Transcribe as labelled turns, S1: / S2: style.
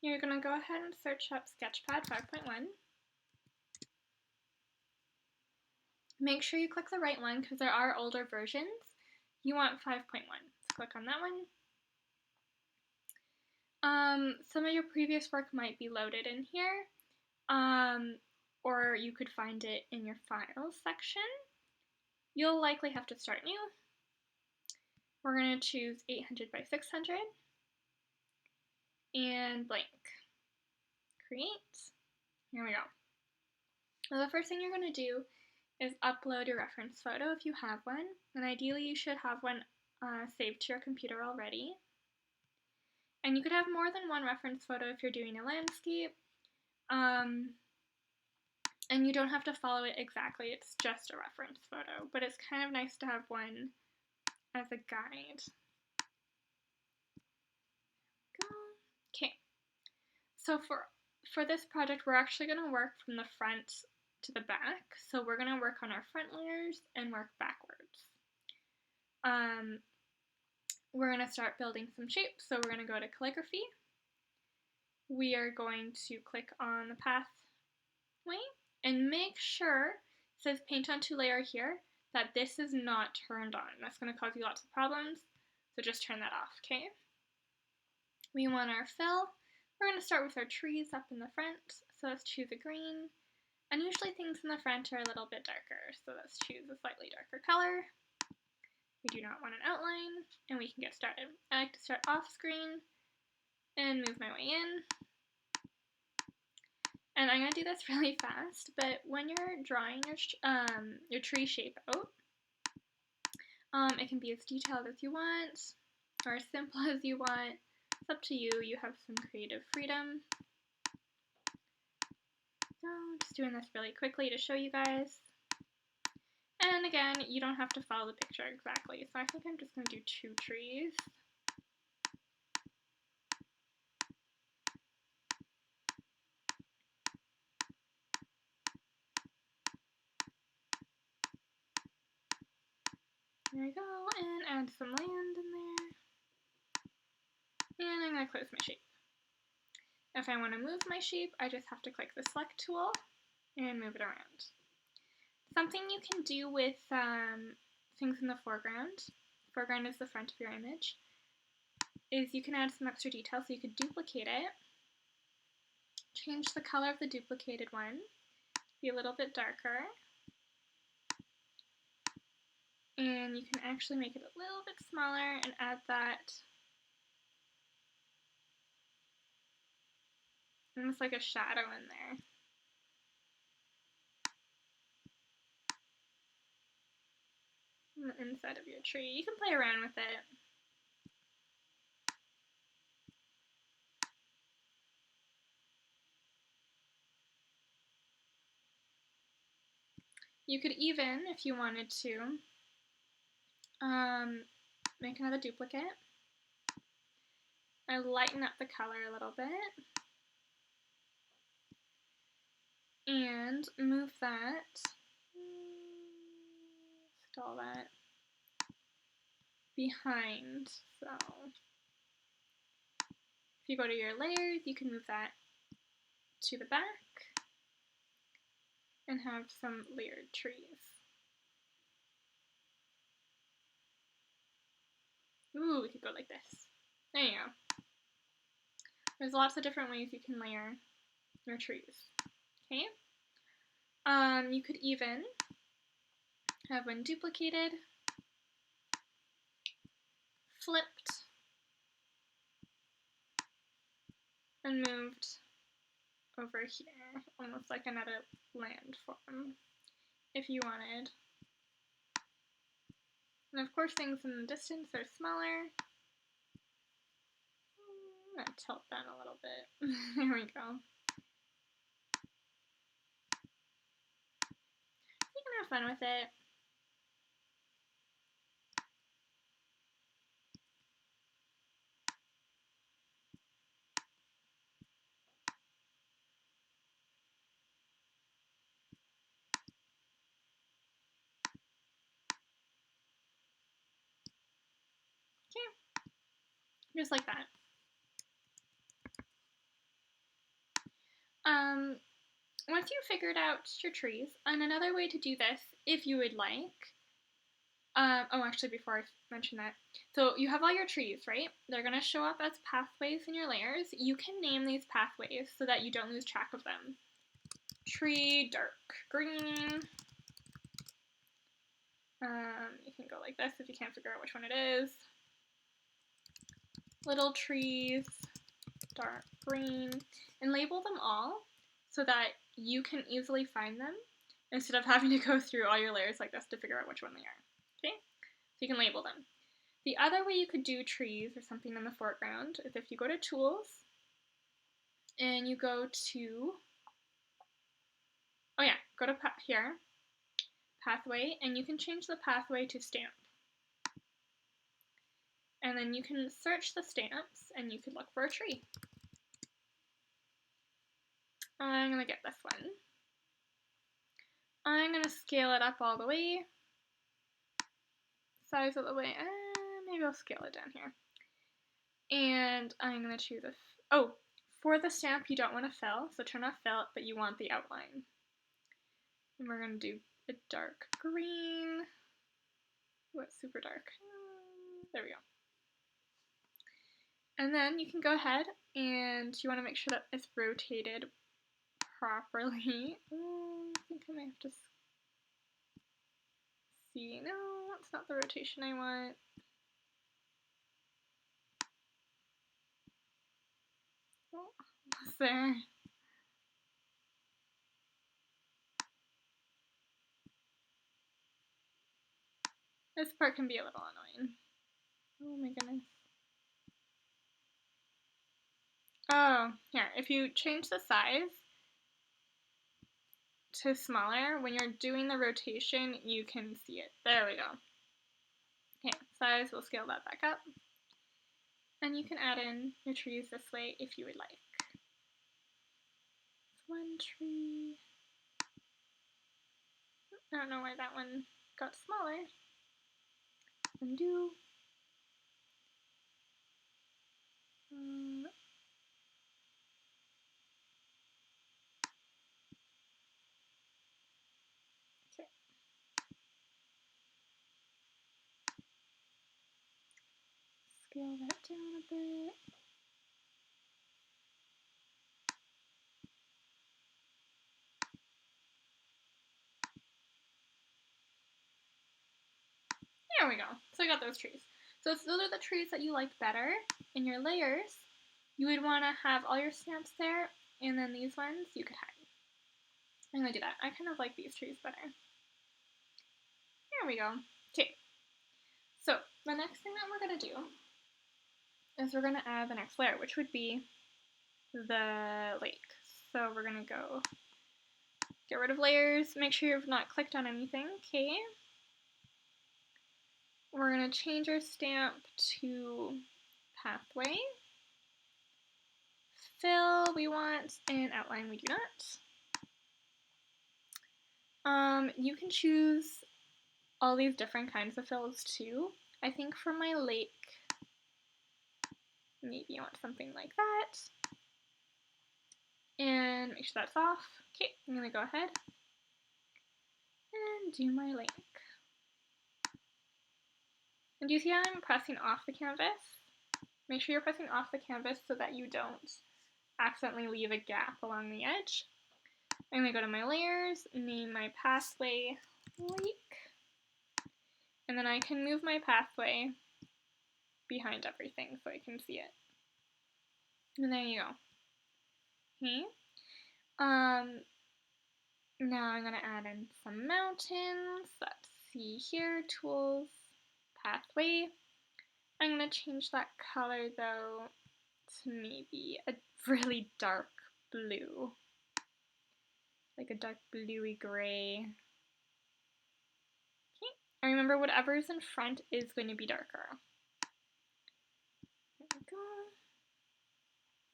S1: You're going to go ahead and search up sketchpad 5.1. Make sure you click the right one because there are older versions. You want 5.1, so click on that one. Some of your previous work might be loaded in here, or you could find it in your files section. You'll likely have to start new. We're going to choose 800 by 600 and blank. Create. Here we go. Now the first thing you're going to do is upload your reference photo if you have one, and ideally you should have one saved to your computer already. And you could have more than one reference photo if you're doing a landscape, and you don't have to follow it exactly, it's just a reference photo, but it's kind of nice to have one as a guide. Okay, so for this project we're actually going to work from the front to the back, so we're going to work on our front layers and work backwards. We're going to start building some shapes, so we're going to go to calligraphy. We are going to click on the pathway and make sure it says paint on 2 layer here that this is not turned on. That's going to cause you lots of problems, so just turn that off, okay? We want our fill. We're going to start with our trees up in the front, so let's choose a green. And usually things in the front are a little bit darker, so let's choose a slightly darker color. We do not want an outline, and we can get started. I like to start off screen and move my way in. And I'm going to do this really fast, but when you're drawing your tree shape out, it can be as detailed as you want, or as simple as you want. It's up to you. You have some creative freedom. So just doing this really quickly to show you guys. And again, you don't have to follow the picture exactly, so I think I'm just going to do 2 trees. There we go, and add some land in there. And I'm going to close my shape. If I want to move my shape, I just have to click the select tool and move it around. Something you can do with things in the foreground is the front of your image, is you can add some extra detail, so you could duplicate it, change the color of the duplicated one, be a little bit darker, and you can actually make it a little bit smaller and add that almost like a shadow in there. On the inside of your tree. You can play around with it. You could even, if you wanted to, make another duplicate. I lighten up the color a little bit. And move that, stall that, behind. So if you go to your layers, you can move that to the back and have some layered trees. Ooh, we could go like this. There you go. There's lots of different ways you can layer your trees. Okay? You could even have one duplicated, flipped, and moved over here, almost like another landform, if you wanted. And of course things in the distance are smaller. I'm gonna tilt that a little bit. There we go. You can have fun with it. Okay, just like that. Once you've figured out your trees, and another way to do this, if you would like, oh, actually, before I mention that, so you have all your trees, right? They're going to show up as pathways in your layers. You can name these pathways so that you don't lose track of them. Tree dark green. You can go like this if you can't figure out which one it is. Little trees, dark green, and label them all so that you can easily find them instead of having to go through all your layers like this to figure out which one they are. Okay, so you can label them. The other way you could do trees or something in the foreground is if you go to Tools and you go to, oh yeah, go to here, Pathway, and you can change the pathway to Stamp. And then you can search the stamps and you could look for a tree. I'm going to get this one. I'm going to scale it up all the way. Size of the way, maybe I'll scale it down here. And I'm going to choose a, oh, for the stamp you don't want to fill, so turn off fill, but you want the outline. And we're going to do a dark green. What's super dark? There we go. And then you can go ahead and you want to make sure that it's rotated properly. I think I might have to see. No, that's not the rotation I want. Oh, almost there. This part can be a little annoying. Oh my goodness. Oh, here, if you change the size to smaller, when you're doing the rotation, you can see it. There we go. Okay, size, we'll scale that back up. And you can add in your trees this way if you would like. One tree. I don't know why that one got smaller. Undo. Okay. Scale that down a bit. There we go. So I got those trees. So if those are the trees that you like better in your layers, you would want to have all your stamps there, and then these ones you could hide. I'm going to do that. I kind of like these trees better. There we go. Okay. So the next thing that we're going to do is we're going to add the next layer, which would be the lake. So we're going to go get rid of layers. Make sure you've not clicked on anything. Okay. We're going to change our stamp to pathway. Fill we want, and outline we do not. You can choose all these different kinds of fills too. I think for my lake, maybe I want something like that. And make sure that's off. Okay, I'm going to go ahead and do my lake. And do you see how I'm pressing off the canvas? Make sure you're pressing off the canvas so that you don't accidentally leave a gap along the edge. I'm going to go to my layers, name my pathway lake, and then I can move my pathway behind everything so I can see it. And there you go. Okay. Now I'm going to add in some mountains. Let's see here, tools, pathway. I'm going to change that color though to maybe a really dark blue. Like a dark bluey gray. Okay, and remember whatever is in front is going to be darker.